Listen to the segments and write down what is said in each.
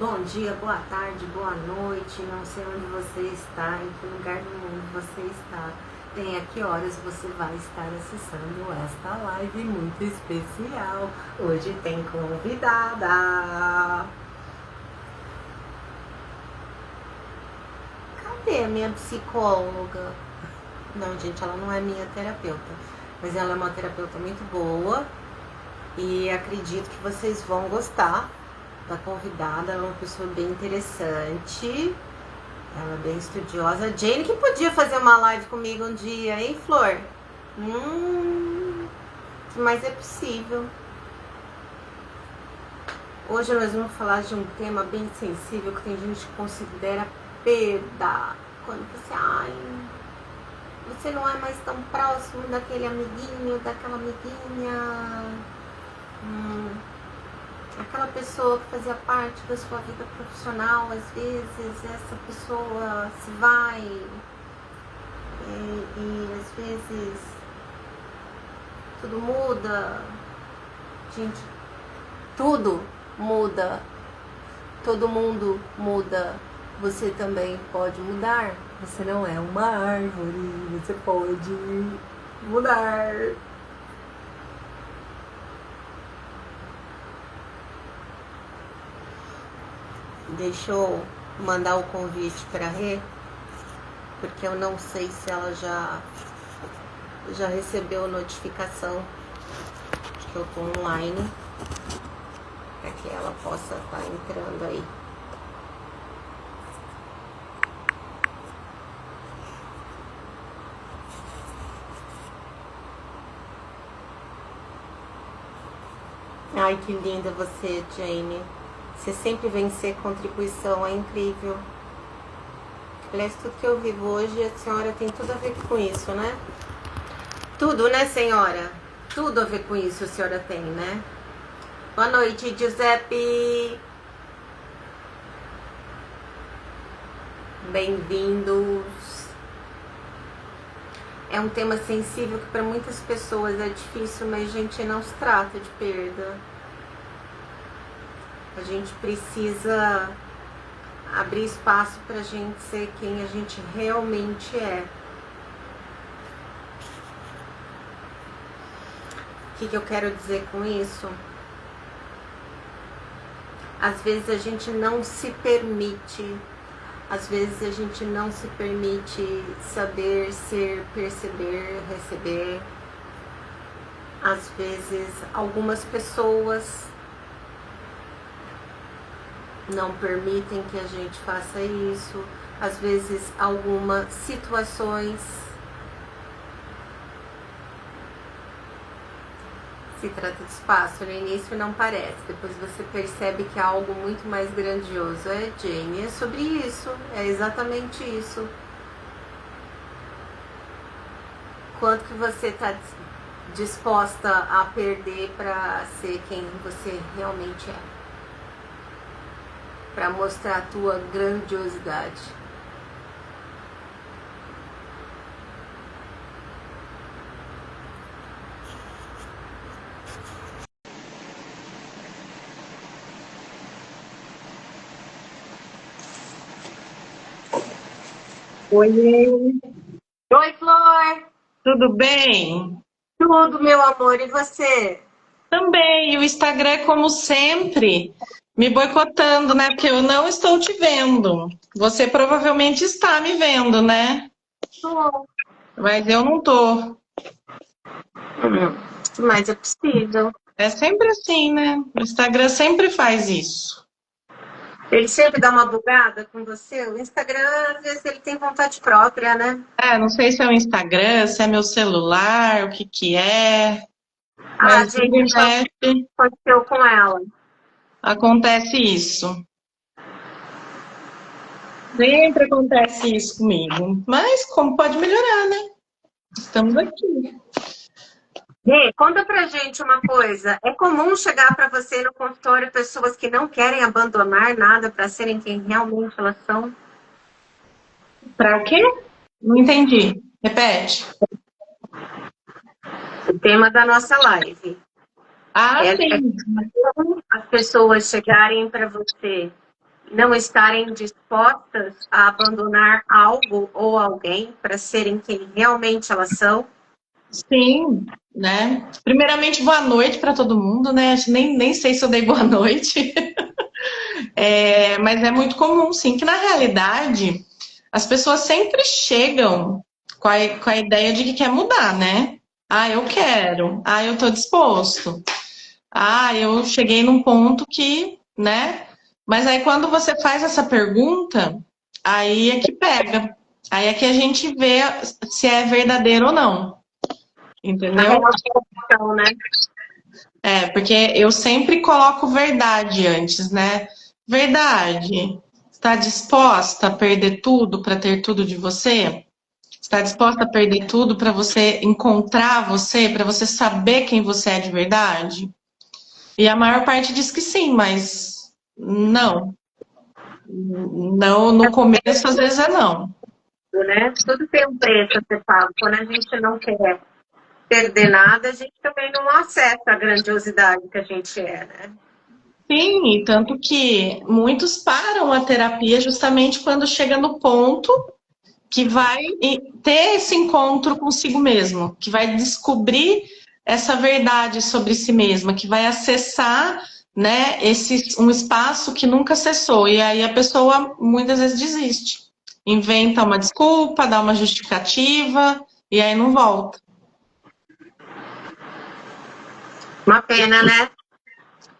Bom dia, boa tarde, boa noite, não sei onde você está, em que lugar do mundo você está, nem a que horas você vai estar acessando esta live muito especial. Hoje tem convidada. Cadê a minha psicóloga? Não, gente, ela não é minha terapeuta, mas ela é uma terapeuta muito boa e acredito que vocês vão gostar da convidada. Ela é uma pessoa bem interessante, ela é bem estudiosa. A Jane que podia fazer uma live comigo um dia, hein, Flor? Mas é possível. Hoje nós vamos falar de um tema bem sensível que tem gente que considera perda. Quando você não é mais tão próximo daquele amiguinho, daquela amiguinha, aquela pessoa que fazia parte da sua vida profissional. Às vezes essa pessoa se vai e às vezes tudo muda. Gente, tudo muda, todo mundo muda. Você também pode mudar. Você não é uma árvore, você pode mudar. Deixa eu mandar o convite para a Rê, porque eu não sei se ela já recebeu notificação que eu tô online, para que ela possa estar entrando aí. Ai, que linda você, Jane. Você sempre vencer contribuição, é incrível. Aliás, tudo que eu vivo hoje, a senhora tem tudo a ver com isso, né? Tudo, né, senhora? Tudo a ver com isso a senhora tem, né? Boa noite, Giuseppe. Bem-vindos. É um tema sensível que para muitas pessoas é difícil, mas, gente, não se trata de perda. A gente precisa abrir espaço para a gente ser quem a gente realmente é. O que eu quero dizer com isso? Às vezes a gente não se permite, às vezes a gente não se permite saber, ser, perceber, receber. Às vezes algumas pessoas não permitem que a gente faça isso. Às vezes algumas situações. Se trata de espaço, no início não parece, depois você percebe que é algo muito mais grandioso. É, Jane, é sobre isso, é exatamente isso. Quanto que você está disposta a perder para ser quem você realmente é? Para mostrar a tua grandiosidade. Oi, Oi, Flor! tudo bem? Tudo, meu amor, e você? Também, o Instagram, como sempre, me boicotando, né? Porque eu não estou te vendo. Você provavelmente está me vendo, né? Tô. Mas eu não tô. Mas é possível. É sempre assim, né? O Instagram sempre faz isso. Ele sempre dá uma bugada com você. O Instagram, às vezes, ele tem vontade própria, né? Não sei se é o Instagram, se é meu celular, o que que é. Ah, Mas gente, vira e então mexe, aconteceu com ela. acontece isso. Sempre acontece isso comigo. Mas como pode melhorar, né? Estamos aqui. Rê, conta pra gente uma coisa. É comum chegar pra você no consultório pessoas que não querem abandonar nada pra serem quem realmente elas são? Para o quê? Não entendi. Repete. O tema da nossa live. Ah, É sim. comum as pessoas chegarem pra você não estarem dispostas a abandonar algo ou alguém para serem quem realmente elas são? Sim, né? Primeiramente, boa noite para todo mundo, né? Nem sei se eu dei boa noite. Mas é muito comum, sim, que na realidade as pessoas sempre chegam com a ideia de que quer mudar, né? Ah, eu quero. Ah, eu tô disposto. Ah, eu cheguei num ponto que, né? Mas aí quando você faz essa pergunta, aí é que pega. Aí é que a gente vê se é verdadeiro ou não. A Entendeu? relação, né? Porque eu sempre coloco verdade antes, né? Verdade. Está disposta a perder tudo para ter tudo de você? Está disposta a perder tudo para você encontrar você, para você saber quem você é de verdade? E a maior parte diz que sim, mas não. Não, no começo às vezes é não. Né? Tudo tem um preço a ser pago. Quando a gente não quer perder nada, a gente também não acessa a grandiosidade que a gente é, né? Sim, e tanto que muitos param a terapia justamente quando chega no ponto que vai ter esse encontro consigo mesmo, que vai descobrir essa verdade sobre si mesma, que vai acessar, né, um espaço que nunca acessou. E aí a pessoa muitas vezes desiste, inventa uma desculpa, dá uma justificativa e aí não volta. Uma pena, né?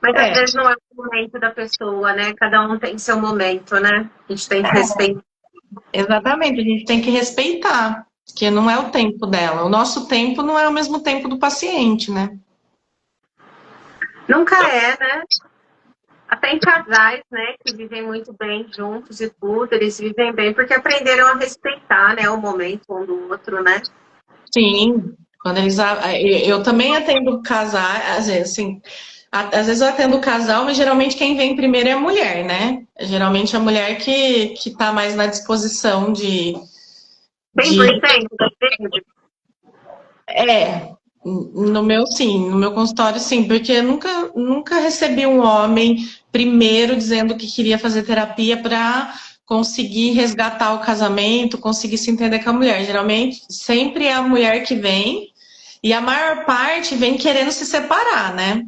Mas às É, vezes não é o momento da pessoa, né? Cada um tem seu momento, né? A gente tem que respeitar. exatamente, a gente tem que respeitar, que não é o tempo dela. O nosso tempo não é o mesmo tempo do paciente, né? Nunca é, né? Até em casais, né, que vivem muito bem juntos e tudo, eles vivem bem porque aprenderam a respeitar, né, o momento um do outro, né? Sim, quando eles. Eu também atendo casais, às vezes, assim, às vezes eu atendo casal, mas geralmente quem vem primeiro é a mulher, né? Geralmente a mulher que tá mais na disposição de 100% das vezes. é, no meu sim, no meu consultório sim, porque eu nunca recebi um homem primeiro dizendo que queria fazer terapia para conseguir resgatar o casamento, conseguir se entender com a mulher. Geralmente sempre é a mulher que vem e a maior parte vem querendo se separar, né?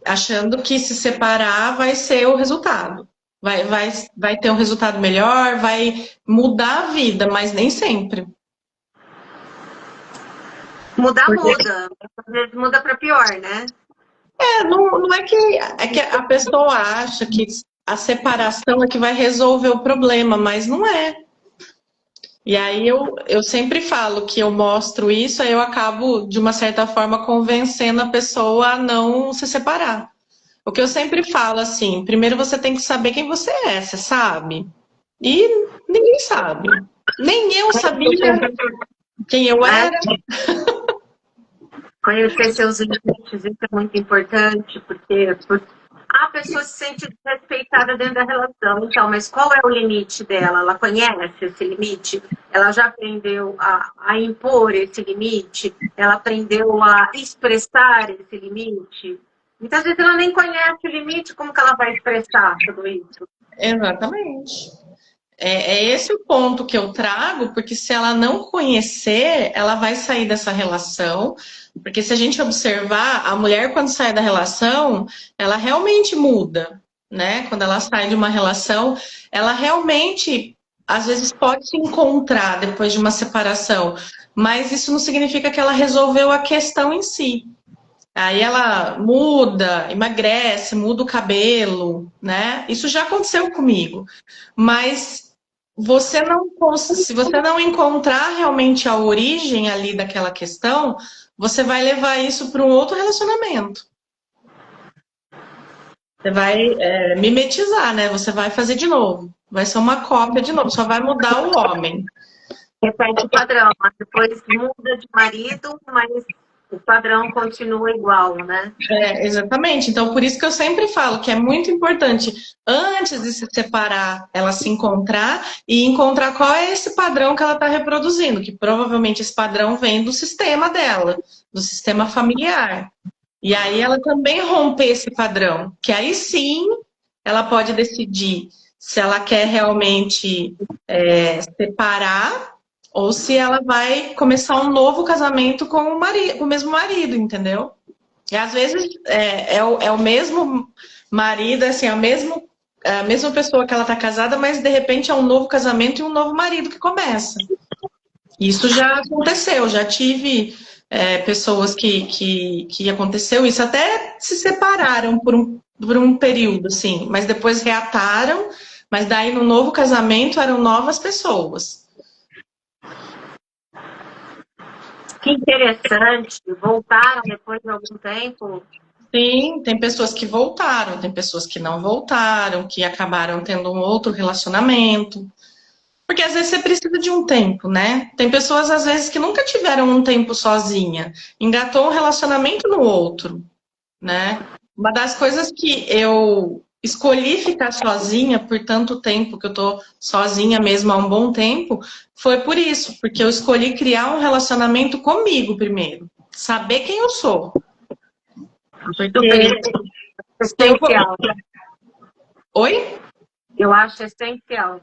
Achando que se separar vai ser o resultado. Vai ter um resultado melhor, vai mudar a vida, mas nem sempre. Mudar muda, às vezes muda para pior, né? Não é que a pessoa acha que a separação é que vai resolver o problema, mas não é. E aí eu sempre falo que eu mostro isso, aí eu acabo, de uma certa forma, convencendo a pessoa a não se separar. O que eu sempre falo assim, primeiro você tem que saber quem você sabe? E ninguém sabe. Nem eu sabia quem eu Né? era. Conhecer seus limites, isso é muito importante, porque a pessoa se sente desrespeitada dentro da relação. Então, mas qual é o limite dela? Ela conhece esse limite? Ela já aprendeu a impor esse limite? Ela aprendeu a expressar esse limite? Muitas vezes ela nem conhece o limite, como que ela vai expressar tudo isso? Exatamente. É esse o ponto que eu trago, porque se ela não conhecer, ela vai sair dessa relação. Porque se a gente observar, a mulher, quando sai da relação, ela realmente muda, né? Quando ela sai de uma relação, ela realmente, às vezes, pode se encontrar depois de uma separação, mas isso não significa que ela resolveu a questão em si. Aí ela muda, emagrece, muda o cabelo, né? Isso já aconteceu comigo. Mas se você não encontrar realmente a origem ali daquela questão, você vai levar isso para um outro relacionamento. Você vai mimetizar, né? Você vai fazer de novo. Vai ser uma cópia de novo, só vai mudar o homem. Repete o padrão, mas depois muda de marido, mas o padrão continua igual, né? Exatamente. Então, por isso que eu sempre falo que é muito importante, antes de se separar, ela se encontrar e encontrar qual é esse padrão que ela está reproduzindo, que provavelmente esse padrão vem do sistema dela, do sistema familiar. E aí ela também romper esse padrão, que aí sim ela pode decidir se ela quer realmente separar ou se ela vai começar um novo casamento com o marido, com o mesmo marido, entendeu? E às vezes é o mesmo marido, assim, a mesma pessoa que ela tá casada, mas de repente é um novo casamento e um novo marido que começa. Isso já aconteceu, já tive pessoas que aconteceu isso, até se separaram por um período, assim, mas depois reataram, mas daí no novo casamento eram novas pessoas. Que interessante. Voltaram depois de algum tempo? Sim, tem pessoas que voltaram, tem pessoas que não voltaram, que acabaram tendo um outro relacionamento. Porque às vezes você precisa de um tempo, né? Tem pessoas, às vezes, que nunca tiveram um tempo sozinha, engatou um relacionamento no outro, né? Uma das coisas que eu escolhi ficar sozinha por tanto tempo, que eu tô sozinha mesmo há um bom tempo, foi por isso, porque eu escolhi criar um relacionamento comigo primeiro, saber quem eu sou. Porque Essencial. Oi? Eu acho essencial.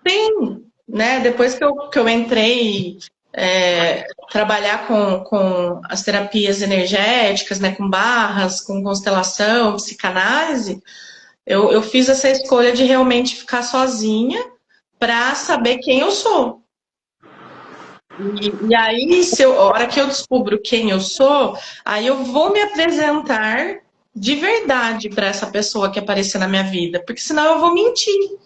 Sim, né? Depois que eu entrei trabalhar com as terapias energéticas, né? Com barras, com constelação, psicanálise, eu fiz essa escolha de realmente ficar sozinha para saber quem eu sou. E aí, a hora que eu descubro quem eu sou, aí eu vou me apresentar de verdade para essa pessoa que aparecer na minha vida, porque senão eu vou mentir.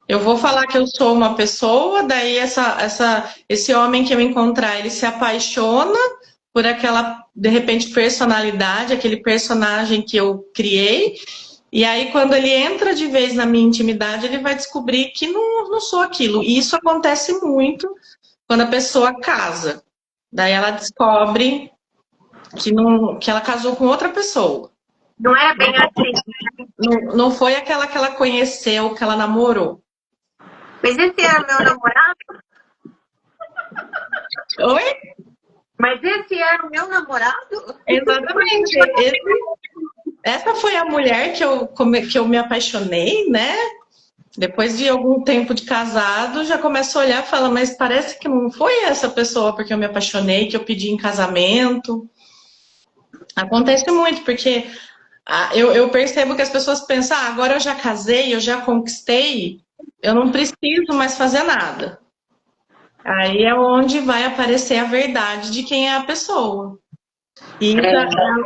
Eu vou falar que eu sou uma pessoa, daí esse homem que eu encontrar, ele se apaixona por aquela, de repente, personalidade, aquele personagem que eu criei, e aí quando ele entra de vez na minha intimidade, ele vai descobrir que não sou aquilo. E isso acontece muito quando a pessoa casa. Daí ela descobre que ela casou com outra pessoa. Não é bem assim. Não foi aquela que ela conheceu, que ela namorou. Mas esse era meu namorado? Oi? Mas esse era o meu namorado? Exatamente. Essa foi a mulher que eu me apaixonei, né? Depois de algum tempo de casado, já começo a olhar e falo, mas parece que não foi essa pessoa porque eu me apaixonei, que eu pedi em casamento. Acontece muito, porque eu percebo que as pessoas pensam, agora eu já casei, eu já conquistei, eu não preciso mais fazer nada. Aí é onde vai aparecer a verdade de quem é a pessoa. E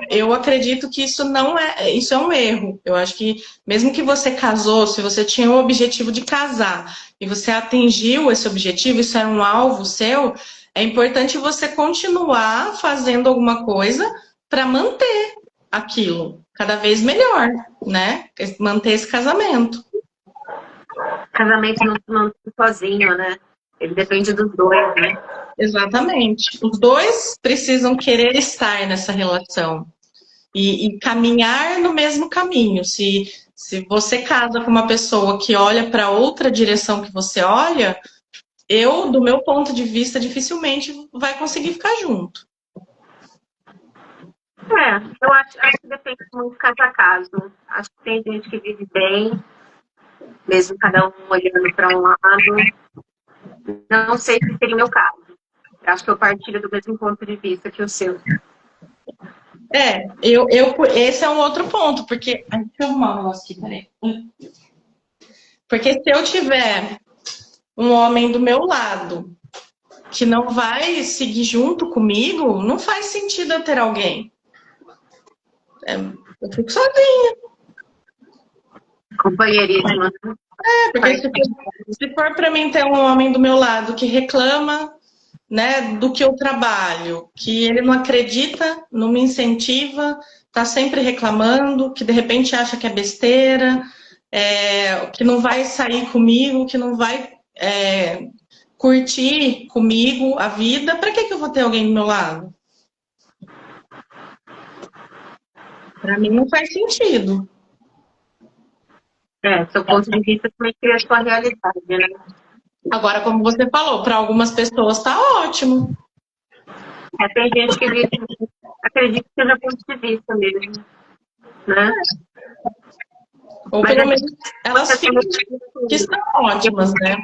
eu acredito que isso é um erro. Eu acho que mesmo que você casou, se você tinha o objetivo de casar e você atingiu esse objetivo, isso era um alvo seu, é importante você continuar fazendo alguma coisa para manter aquilo cada vez melhor, né? Manter esse casamento. Casamento não sozinho, né? Ele depende dos dois, né? Exatamente. Os dois precisam querer estar nessa relação e caminhar no mesmo caminho. Se você casa com uma pessoa que olha para outra direção que você olha, do meu ponto de vista, dificilmente vai conseguir ficar junto. Eu acho que depende muito caso a caso. Acho que tem gente que vive bem, mesmo cada um olhando para um lado. Não sei se seria o meu caso. Acho que eu partilho do mesmo ponto de vista que o seu. Esse é um outro ponto, porque. Ai, deixa eu arrumar um negócio aqui, peraí. Porque se eu tiver um homem do meu lado que não vai seguir junto comigo, não faz sentido eu ter alguém. Eu fico sozinha. Companheirismo. Porque se for para mim ter um homem do meu lado que reclama, né, do que eu trabalho, que ele não acredita, não me incentiva, tá sempre reclamando, que de repente acha que é besteira, que não vai sair comigo, que não vai curtir comigo a vida, para que eu vou ter alguém do meu lado? Para mim não faz sentido. Seu ponto de vista também cria a sua realidade, né? Agora, como você falou, para algumas pessoas tá ótimo. Tem gente que vive, acredita que seja ponto de vista mesmo, né? Ou pelo menos elas ficam que são ótimas, né?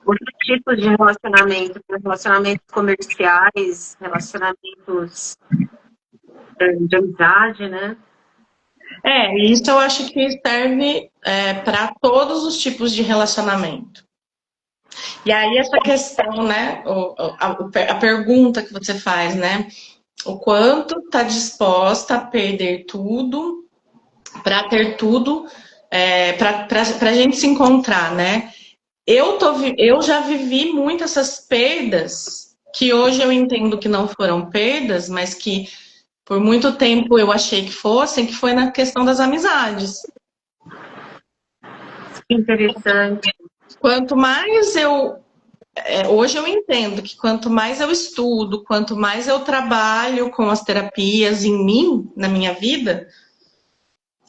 Outros tipos de relacionamento, relacionamentos comerciais, relacionamentos de amizade, né? Isso eu acho que serve para todos os tipos de relacionamento. E aí essa questão, né, a pergunta que você faz, né, o quanto está disposta a perder tudo para ter tudo, para a gente se encontrar, né? Eu já vivi muito essas perdas que hoje eu entendo que não foram perdas, mas que por muito tempo eu achei que fossem, que foi na questão das amizades. Interessante. Quanto mais hoje eu entendo que quanto mais eu estudo, quanto mais eu trabalho com as terapias em mim, na minha vida,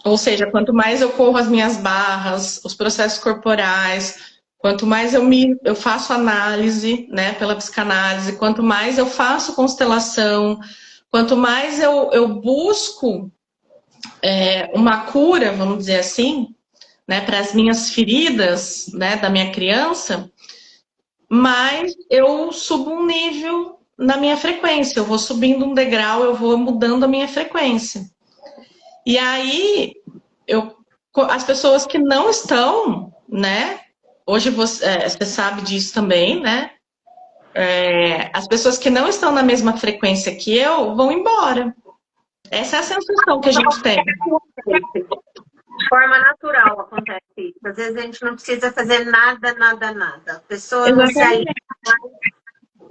ou seja, quanto mais eu corro as minhas barras, os processos corporais, quanto mais eu faço análise, né, pela psicanálise, quanto mais eu faço constelação, quanto mais eu busco uma cura, vamos dizer assim, né, para as minhas feridas, né, da minha criança, mais eu subo um nível na minha frequência. Eu vou subindo um degrau, eu vou mudando a minha frequência. E aí, as pessoas que não estão, né? Hoje você sabe disso também, né? As pessoas que não estão na mesma frequência que eu vão embora. Essa é a sensação que a gente tem. De forma natural acontece isso. Às vezes a gente não precisa fazer nada. A pessoa não se alinha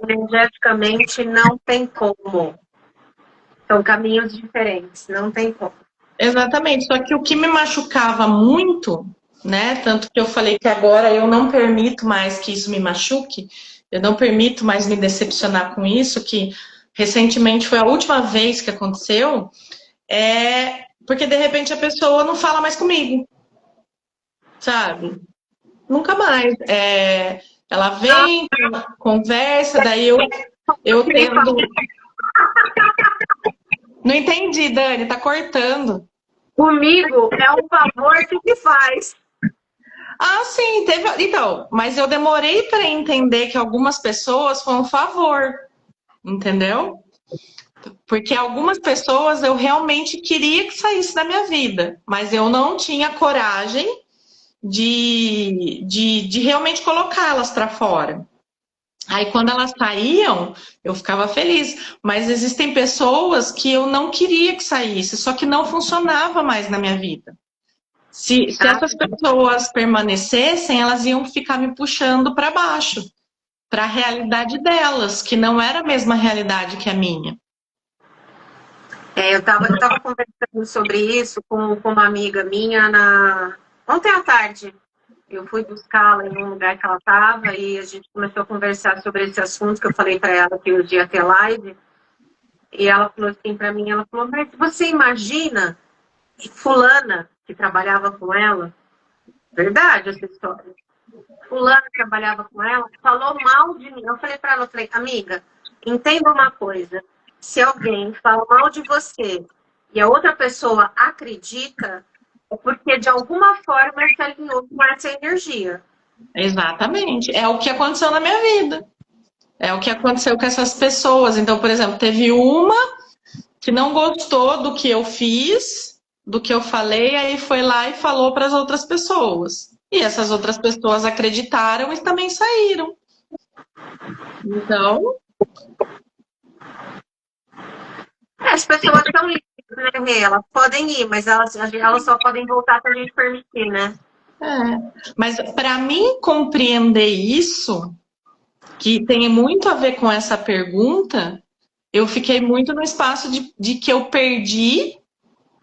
energeticamente, não tem como. São caminhos diferentes, não tem como. Exatamente, só que o que me machucava muito, né? Tanto que eu falei que agora eu não permito mais que isso me machuque, eu não permito mais me decepcionar com isso, que recentemente foi a última vez que aconteceu, porque de repente a pessoa não fala mais comigo, sabe? Nunca mais. Ela vem, conversa, daí eu tendo. Não entendi, Dani, tá cortando. Comigo é um favor que me faz. Ah, sim, teve. Então, mas eu demorei para entender que algumas pessoas foi um favor, entendeu? Porque algumas pessoas eu realmente queria que saísse da minha vida, mas eu não tinha coragem de realmente colocá-las para fora. Aí, quando elas saíam, eu ficava feliz. Mas existem pessoas que eu não queria que saísse, só que não funcionava mais na minha vida. Se essas pessoas permanecessem, elas iam ficar me puxando para baixo, para a realidade delas, que não era a mesma realidade que a minha. Eu tava conversando sobre isso com uma amiga minha ontem à tarde. Eu fui buscá-la em um lugar que ela estava e a gente começou a conversar sobre esse assunto que eu falei para ela que hoje ia ter live. E ela falou assim para mim, ela falou, mas você imagina fulana que trabalhava com ela, verdade essa história, fulana que trabalhava com ela, falou mal de mim. Eu falei para ela, eu falei, amiga, entenda uma coisa, se alguém fala mal de você e a outra pessoa acredita, é porque de alguma forma se alinhou com essa energia. Exatamente. É o que aconteceu na minha vida. É o que aconteceu com essas pessoas. Então, por exemplo, teve uma que não gostou do que eu fiz, do que eu falei, aí foi lá e falou para as outras pessoas. E essas outras pessoas acreditaram e também saíram. Então. As pessoas estão livres, né, Rê? Elas podem ir, mas elas só podem voltar se a gente permitir, né? Mas para mim compreender isso, que tem muito a ver com essa pergunta, eu fiquei muito no espaço de que eu perdi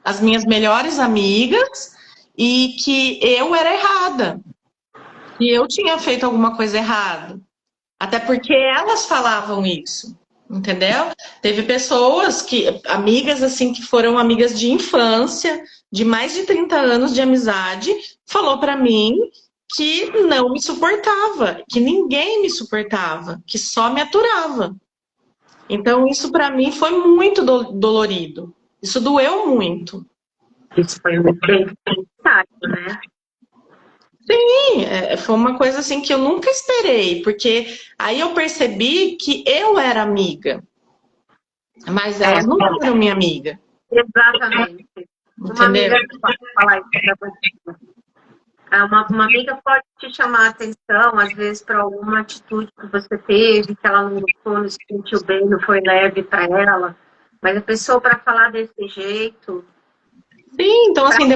as minhas melhores amigas e que eu era errada. E eu tinha feito alguma coisa errada. Até porque elas falavam isso, entendeu? Teve pessoas amigas assim, que foram amigas de infância, de mais de 30 anos de amizade, falou para mim que não me suportava, que ninguém me suportava, que só me aturava. Então isso para mim foi muito dolorido. Isso doeu muito. Isso foi muito bem pensado, né? Sim, foi uma coisa assim que eu nunca esperei, porque aí eu percebi que eu era amiga, mas É, elas não eram minha amiga, exatamente. Uma amiga, entendeu? pode falar isso pra você. Uma amiga pode te chamar a atenção, às vezes, para alguma atitude que você teve, que ela não gostou, não se sentiu bem, não foi leve para ela. Mas a pessoa, para falar desse jeito, Sim, então pra assim,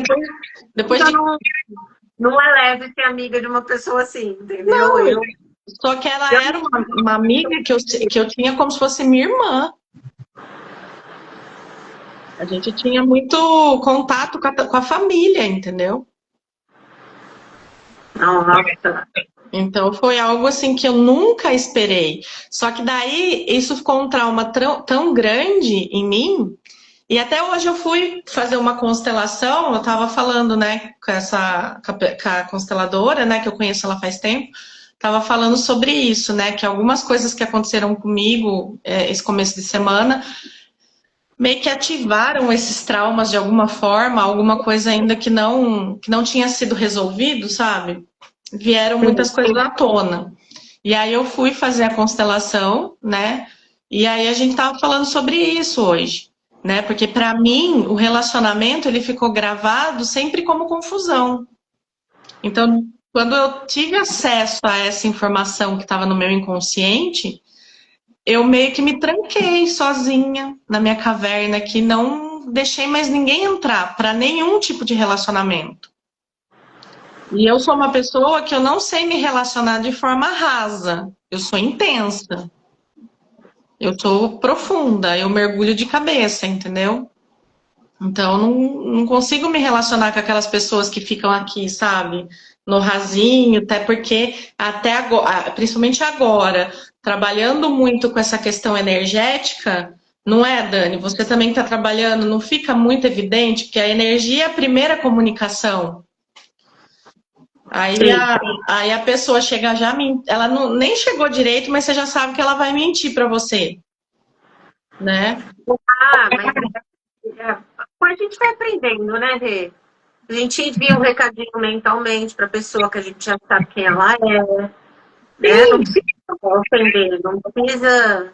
depois amiga de. não é leve ser amiga de uma pessoa assim, entendeu? Só que ela Eu era uma amiga que eu tinha como se fosse minha irmã. A gente tinha muito contato com a família, entendeu? nossa, Então foi algo assim que eu nunca esperei. Só que daí isso ficou um trauma tão grande em mim. E até hoje eu fui fazer uma constelação, eu estava falando, né, com a consteladora, né, que eu conheço ela faz tempo, estava falando sobre isso, né, que algumas coisas que aconteceram comigo esse começo de semana meio que ativaram esses traumas de alguma forma, alguma coisa ainda que não tinha sido resolvido, sabe? Vieram muitas coisas à tona. E aí eu fui fazer a constelação, né? E aí a gente tava falando sobre isso hoje, né? Porque para mim o relacionamento ele ficou gravado sempre como confusão. Então, quando eu tive acesso a essa informação que estava no meu inconsciente, eu meio que me tranquei sozinha na minha caverna, que não deixei mais ninguém entrar para nenhum tipo de relacionamento. E eu sou uma pessoa que eu não sei me relacionar de forma rasa. Eu sou intensa. Eu sou profunda, eu mergulho de cabeça, entendeu? Então, não consigo me relacionar com aquelas pessoas que ficam aqui, sabe? No rasinho, até porque, até agora, principalmente agora, trabalhando muito com essa questão energética, não é, Dani? Você também está trabalhando, não fica muito evidente, porque a energia é a primeira comunicação. Aí sim. a, aí a pessoa chega já, ela não, nem chegou direito, mas você já sabe que ela vai mentir para você, né? Mas a gente vai aprendendo, né, Rê? A gente envia um recadinho mentalmente para a pessoa que a gente já sabe quem ela é, né? Não Sim, precisa ofender, não precisa.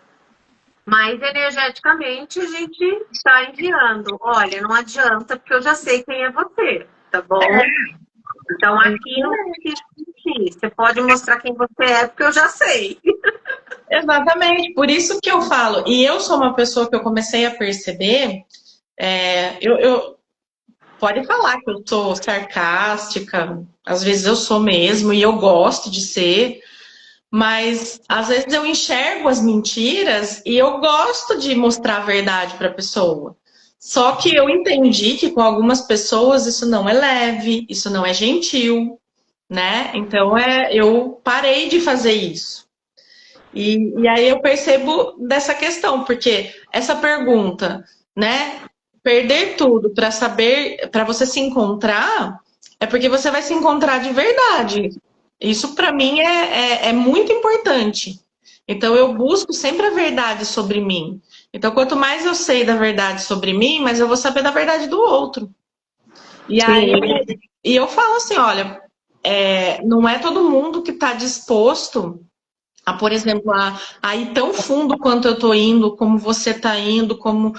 Mas energeticamente a gente está enviando. Olha, não adianta, porque eu já sei quem é você, tá bom? Então aqui não precisa mentir. Você pode mostrar quem você é, porque eu já sei. exatamente, por isso que eu falo. E eu sou uma pessoa que eu comecei a perceber. Pode falar que eu sou sarcástica, às vezes eu sou mesmo, e eu gosto de ser, mas às vezes eu enxergo as mentiras e eu gosto de mostrar a verdade para a pessoa. Só que eu entendi que com algumas pessoas isso não é leve, isso não é gentil, né? Então eu parei de fazer isso. E aí eu percebo dessa questão, porque essa pergunta, né? Perder tudo para saber, para você se encontrar, é porque você vai se encontrar de verdade. Isso para mim é muito importante. Então eu busco sempre a verdade sobre mim. Então quanto mais eu sei da verdade sobre mim, mais eu vou saber da verdade do outro. E aí Sim, eu falo assim, olha, não é todo mundo que está disposto por exemplo, a ir tão fundo quanto eu estou indo, como você está indo, como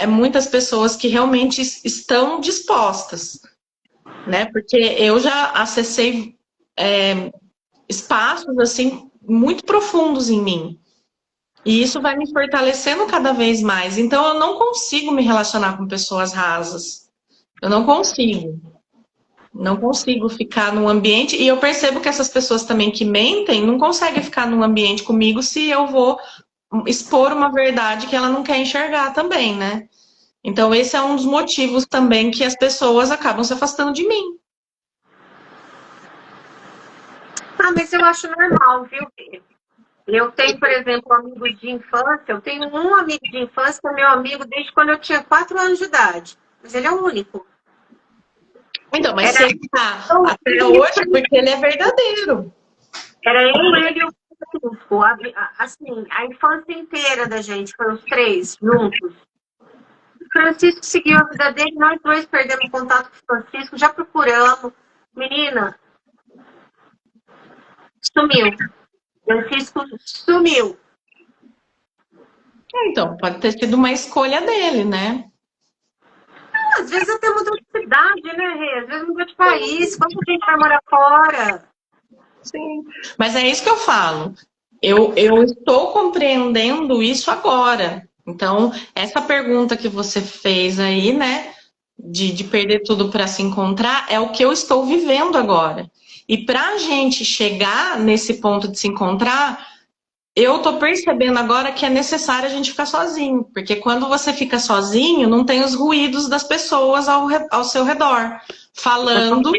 muitas pessoas que realmente estão dispostas, né? Porque eu já acessei espaços assim muito profundos em mim. E isso vai me fortalecendo cada vez mais. Então eu não consigo me relacionar com pessoas rasas. Eu não consigo. Não consigo ficar num ambiente. E eu percebo que essas pessoas também que mentem não conseguem ficar num ambiente comigo se eu vou expor uma verdade que ela não quer enxergar também, né? Então, esse é um dos motivos também que as pessoas acabam se afastando de mim. mas eu acho normal, viu, Bia? Eu tenho, por exemplo, amigos de infância. Eu tenho um amigo de infância que é meu amigo desde quando eu tinha 4 anos de idade. Mas ele é o único. Então, mas se Era ele tá eu, até hoje, é porque ele é verdadeiro. ele e o Francisco. Assim, a infância inteira da gente, foi os três juntos. O Francisco seguiu a vida dele, nós dois perdemos contato com o Francisco, já procuramos. Menina, Sumiu. Francisco sumiu. Então, pode ter sido uma escolha dele, né? Às vezes até mudou de cidade, né, Rê? Às vezes mudou de país. Quanto tempo vai morar fora? Sim. Mas é isso que eu falo. Eu estou compreendendo isso agora. Então, essa pergunta que você fez aí, né, de perder tudo para se encontrar, é o que eu estou vivendo agora. E para a gente chegar nesse ponto de se encontrar, eu tô percebendo agora que é necessário a gente ficar sozinho, porque quando você fica sozinho, não tem os ruídos das pessoas ao seu redor, falando,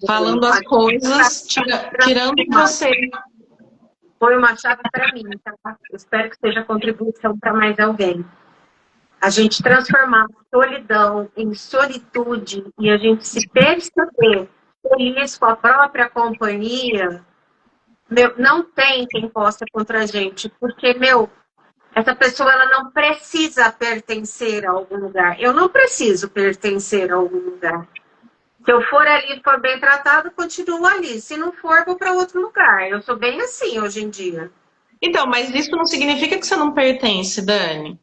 falando as coisas, tirando de você. Foi uma chave para mim, tá? Espero que seja contribuição para mais alguém. A gente transformar a solidão em solitude e a gente se perceber feliz com a própria companhia, meu, não tem quem possa contra a gente, porque, meu, essa pessoa ela não precisa pertencer a algum lugar. Eu não preciso pertencer a algum lugar. Se eu for ali e for bem tratado, continuo ali. Se não for, vou para outro lugar. Eu sou bem assim hoje em dia. Então, mas isso não significa que você não pertence, Dani.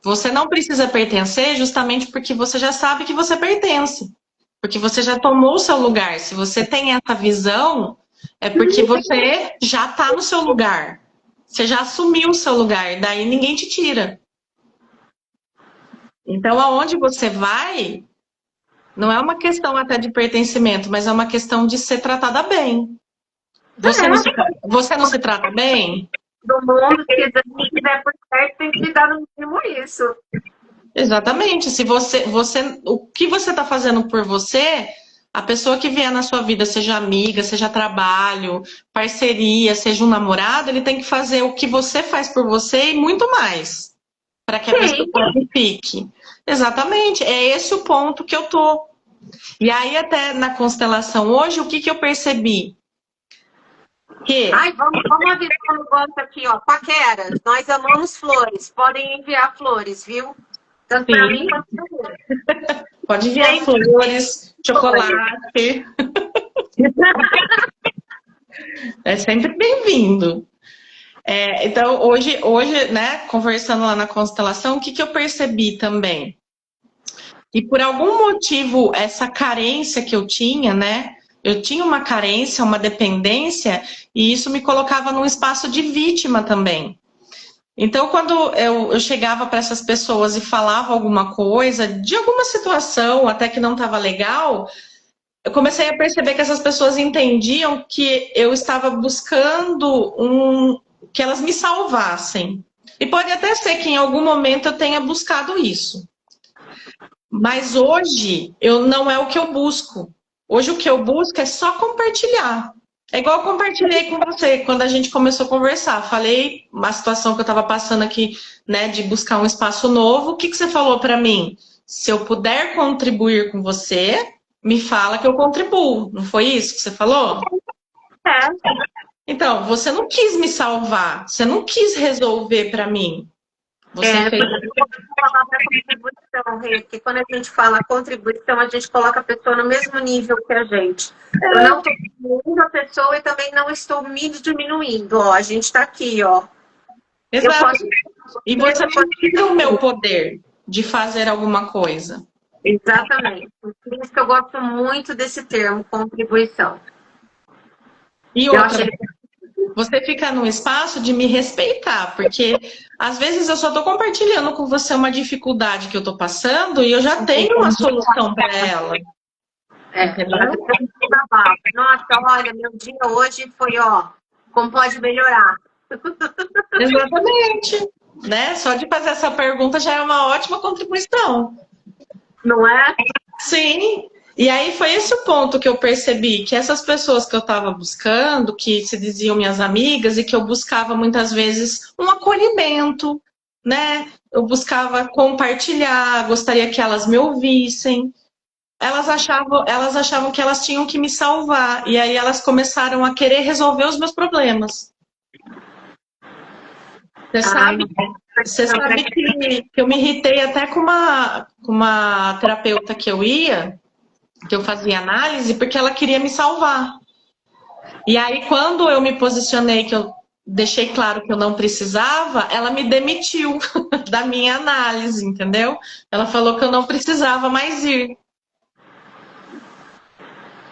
Você não precisa pertencer justamente porque você já sabe que você pertence. Porque você já tomou o seu lugar. Se você tem essa visão, é porque você já está no seu lugar. Você já assumiu o seu lugar. Daí ninguém te tira. Então, aonde você vai, não é uma questão até de pertencimento, mas é uma questão de ser tratada bem. Você não se trata bem? Do mundo, se quiser por perto, tem que dar no mínimo isso. Exatamente. Se o que você está fazendo por você, a pessoa que vier na sua vida, seja amiga, seja trabalho, parceria, seja um namorado, ele tem que fazer o que você faz por você e muito mais, para que a pessoa fique. Exatamente. É esse o ponto que eu tô. E aí, até na constelação hoje, o que eu percebi? Ai, vamos avisar um negócio aqui, ó. Paqueras, nós amamos flores. Podem enviar flores, viu? Tanto para mim quanto para você. Pode enviar flores, chocolate. É sempre bem-vindo. Então, hoje, né, conversando lá na constelação, o que eu percebi também? E por algum motivo, essa carência que eu tinha, né? Eu tinha uma carência, uma dependência, e isso me colocava num espaço de vítima também. Então, quando eu chegava para essas pessoas e falava alguma coisa, de alguma situação, até que não estava legal, eu comecei a perceber que essas pessoas entendiam que eu estava buscando que elas me salvassem. E pode até ser que em algum momento eu tenha buscado isso. Mas hoje não é o que eu busco. Hoje o que eu busco é só compartilhar. É igual eu compartilhei com você quando a gente começou a conversar. Falei uma situação que eu estava passando aqui, né, de buscar um espaço novo. O que você falou para mim? Se eu puder contribuir com você, me fala que eu contribuo. Não foi isso que você falou? É. Então, você não quis me salvar. Você não quis resolver para mim. Você fez... contribuição, Rê, porque quando a gente fala contribuição, a gente coloca a pessoa no mesmo nível que a gente. Eu não estou diminuindo a pessoa e também não estou me diminuindo. Ó, a gente está aqui, ó. Exato. E você não tira o meu poder de fazer alguma coisa. Exatamente. Por isso que eu gosto muito desse termo, contribuição. E outra, você fica num espaço de me respeitar, porque às vezes eu só estou compartilhando com você uma dificuldade que eu estou passando e eu já tenho uma solução para ela. Nossa, olha, meu dia hoje foi, ó, como pode melhorar. Exatamente. Né? Só de fazer essa pergunta já é uma ótima contribuição. Não é? Sim. E aí foi esse o ponto que eu percebi, que essas pessoas que eu estava buscando, que se diziam minhas amigas e que eu buscava muitas vezes um acolhimento, né? Eu buscava compartilhar, gostaria que elas me ouvissem. Elas achavam que elas tinham que me salvar. E aí elas começaram a querer resolver os meus problemas. Você sabe que eu me irritei até com uma terapeuta que eu fazia análise, porque ela queria me salvar. E aí, quando eu me posicionei, que eu deixei claro que eu não precisava, ela me demitiu da minha análise, entendeu? Ela falou que eu não precisava mais ir.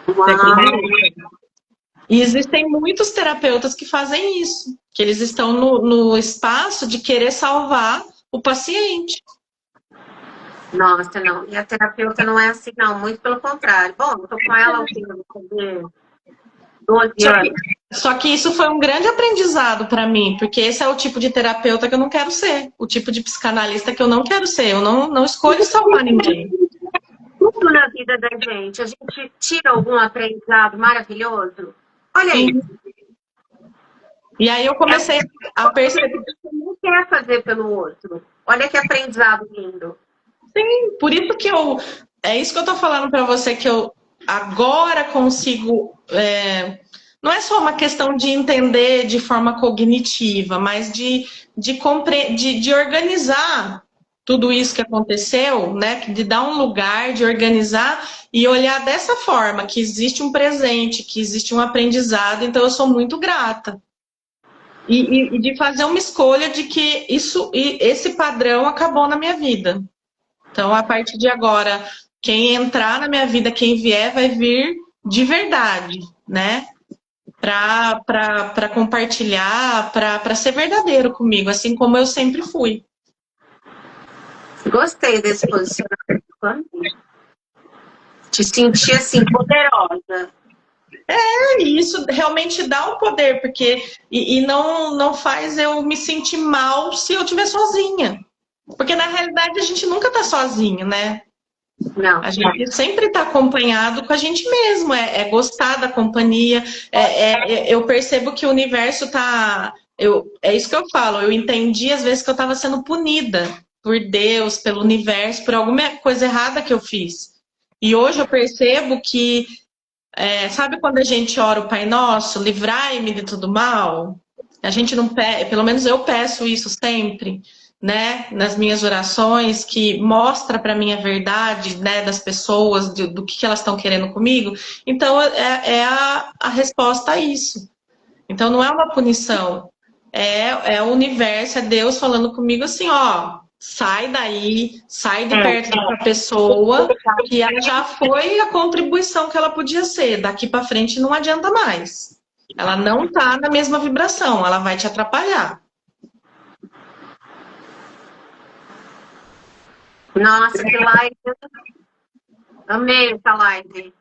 Você Uau! acredita? E existem muitos terapeutas que fazem isso, que eles estão no espaço de querer salvar o paciente. Nossa, não. Minha terapeuta não é assim, não. Muito pelo contrário. Bom, eu tô com ela há 12 Só que, anos. só que isso foi um grande aprendizado para mim, porque esse é o tipo de terapeuta que eu não quero ser, o tipo de psicanalista que eu não quero ser. Eu não escolho salvar ninguém. Tudo na vida da gente. A gente tira algum aprendizado maravilhoso. Olha Sim. isso. E aí eu comecei a perceber. Você não quer fazer pelo outro. Olha que aprendizado lindo. Sim, por isso que eu. É isso que eu tô falando para você, que eu agora consigo. Não é só uma questão de entender de forma cognitiva, mas de organizar tudo isso que aconteceu, né? De dar um lugar, de organizar e olhar dessa forma, que existe um presente, que existe um aprendizado, então eu sou muito grata. E de fazer uma escolha de que esse padrão acabou na minha vida. Então, a partir de agora, quem entrar na minha vida, quem vier, vai vir de verdade, né? Para compartilhar, para ser verdadeiro comigo, assim como eu sempre fui. Gostei desse posicionamento. Te senti assim, poderosa. E isso realmente dá um poder, porque não faz eu me sentir mal se eu estiver sozinha. Porque na realidade a gente nunca tá sozinho, né? Não. A gente sempre está acompanhado com a gente mesmo, é gostar da companhia. Eu percebo que o universo está. É isso que eu falo, eu entendi às vezes que eu estava sendo punida por Deus, pelo universo, por alguma coisa errada que eu fiz. E hoje eu percebo que, sabe quando a gente ora o Pai Nosso, livrai-me de todo mal? A gente não pede, pelo menos eu peço isso sempre, né, nas minhas orações, que mostra para mim a verdade, né, das pessoas, do que elas estão querendo comigo. Então, é a resposta a isso. Então, não é uma punição, é o universo, é Deus falando comigo assim, ó, sai daí, sai de perto dessa pessoa, que ela já foi a contribuição que ela podia ser. Daqui para frente não adianta mais. Ela não está na mesma vibração, ela vai te atrapalhar. Nossa, que live. Amei essa live.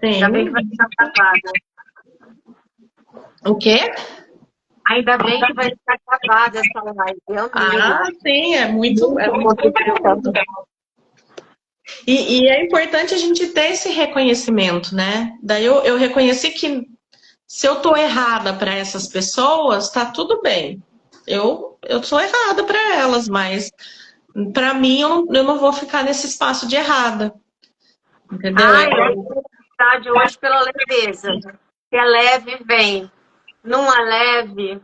Ainda bem que vai Sim. ficar gravada. O quê? Ainda bem que vai ficar gravada essa live. Eu Ah, amei. sim, é muito profundo. E é importante a gente ter esse reconhecimento, né? Daí eu reconheci que se eu tô errada para essas pessoas, tá tudo bem. Eu sou errada para elas, mas para mim eu não vou ficar nesse espaço de errada. Entendeu? Ai, eu hoje pela leveza. Se é leve, vem. Não é leve,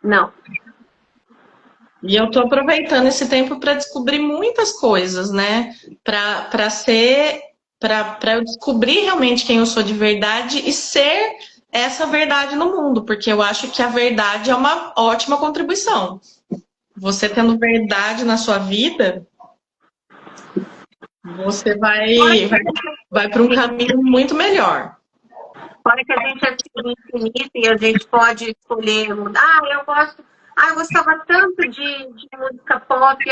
não. E eu tô aproveitando esse tempo para descobrir muitas coisas, né? Para eu descobrir realmente quem eu sou de verdade e ser essa verdade no mundo, porque eu acho que a verdade é uma ótima contribuição. Você tendo verdade na sua vida, você vai para um caminho muito melhor. Fora que a gente é infinito e a gente pode escolher mudar. Eu gostava tanto de música pop,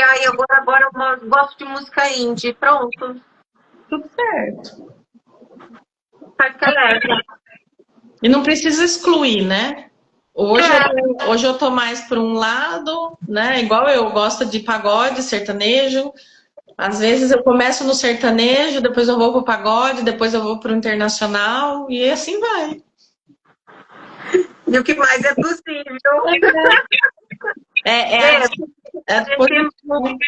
agora eu gosto de música indie. Pronto. Tudo certo. Faz que é leve. E não precisa excluir, né? Hoje eu tô mais para um lado, né? Igual eu gosto de pagode, sertanejo. Às vezes eu começo no sertanejo, depois eu vou pro pagode, depois eu vou pro internacional e assim vai. E o que mais é possível. Muito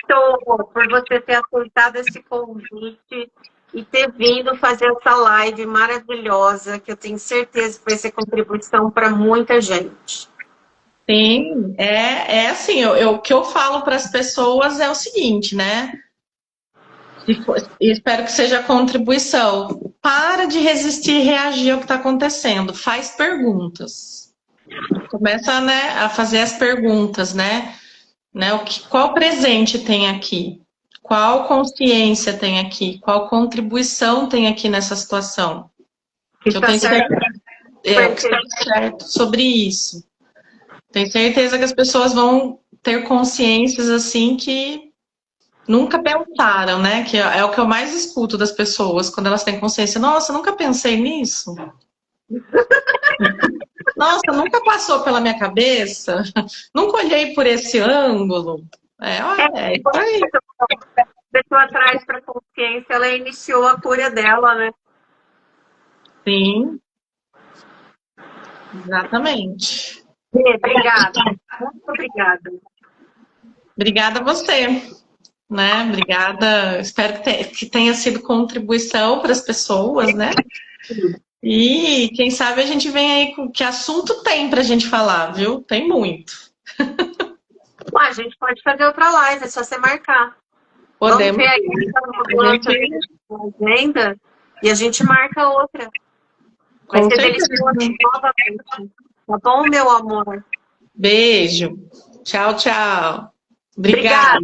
por você ter aceitado esse convite e ter vindo fazer essa live maravilhosa, que eu tenho certeza que vai ser contribuição para muita gente. Sim, assim, o que eu falo para as pessoas é o seguinte, né? E espero que seja contribuição. Para de resistir e reagir ao que está acontecendo. Faz perguntas. Começa, né, a fazer as perguntas, né? Qual presente tem aqui? Qual consciência tem aqui? Qual contribuição tem aqui nessa situação? Que eu tá tenho certo. o que está certo sobre isso. Tenho certeza que as pessoas vão ter consciências assim que nunca pensaram, né? Que é o que eu mais escuto das pessoas quando elas têm consciência. Nossa, nunca pensei nisso. Nossa, nunca passou pela minha cabeça. Nunca olhei por esse ângulo. É isso aí. A pessoa traz para a consciência, ela iniciou a cura dela, né? Sim, exatamente. Obrigada. Muito obrigada. Obrigada a você, né? Obrigada. Espero que tenha sido contribuição para as pessoas, né? E quem sabe a gente vem aí com que assunto tem para a gente falar, viu? Tem muito. A gente pode fazer outra live, é só você marcar. Podemos. Vamos ver aí a agenda e a gente marca outra. Vai ser delicioso novamente. Tá bom, meu amor? Beijo. Tchau, tchau. Obrigada.